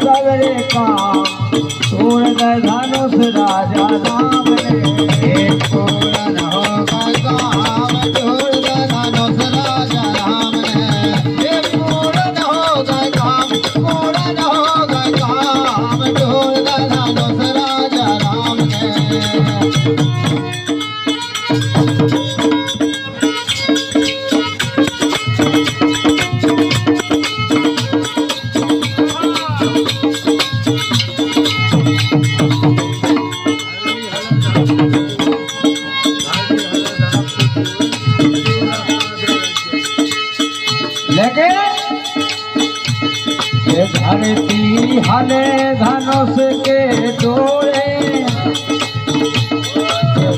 सवेरे काम तोड़ गए धनुष राजा राम ने। पूर्ण हो गए काम तोड़ गए धनुष राजा राम ने। पूर्ण हो गए काम पूर्ण हो गए काम तोड़ गए धनुष राजा राम ने। धरती हले धनुष के डोरे,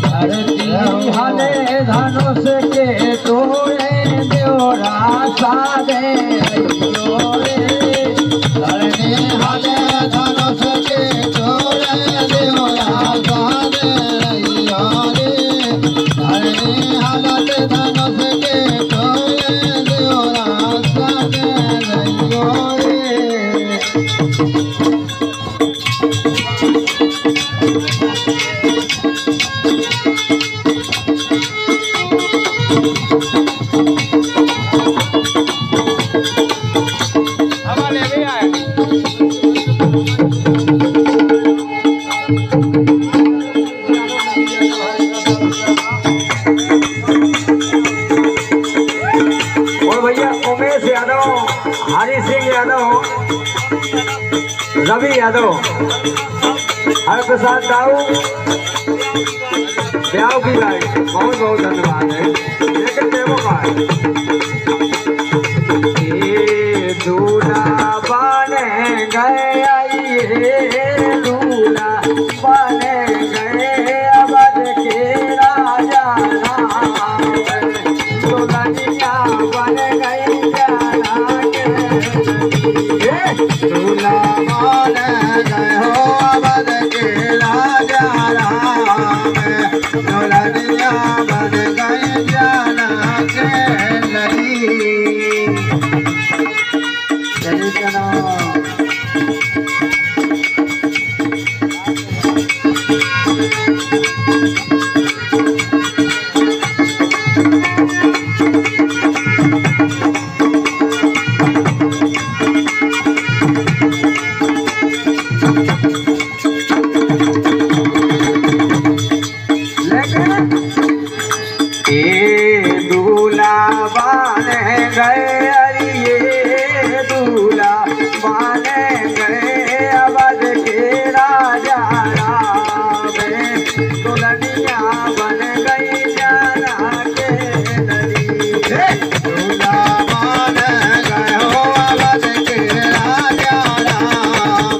धरती हले धनुष के डोरे देवरा सादे डोरे। धरती हले धनुष के डोरे देवरा सादे डोरे। धरती हले धनुष के डोरे देवरा सादे डोरे। और भैया उमेश यादव, हरि सिंह यादव, रवि यादव, हर प्रसाद दाऊ, ब्याह की लाइट बहुत बहुत धन्यवाद है। लेकिन देवो का ये दूल्हा बने गए, ये दूल्हा बने गए अवध के राजा राम। दुल्हनिया बन गई जाना के, दूल्हा बन गए हो अवध के राजा राम। दुल्हनिया बन गई जाना के लड़ी। चली चलो गए अरिये दूल्हा बने गए अवध के राजा राम। दुल्हनिया बन गई जाना के नरी। दूल्हा बन गए हो अवध के राजा राम।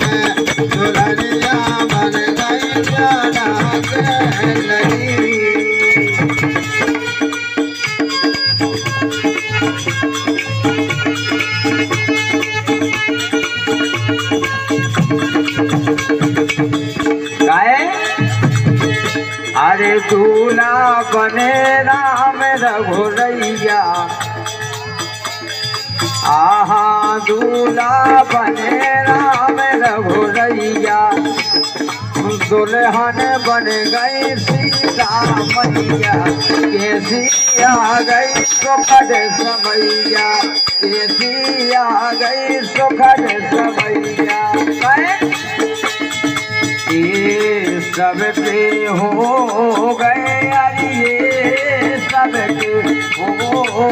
दुल्हनिया बन गई जाना के नरी। अरे दूल्हा बने राम रघुरैया, आहा दूल्हा बने राम रघुरैया। दुल्हन बन गई सीता मैया, कैसी आ गई सुखद समैया, कैसी आ गई सुखद समैया। ये सब पे हो गए, अरे ये सब पे हो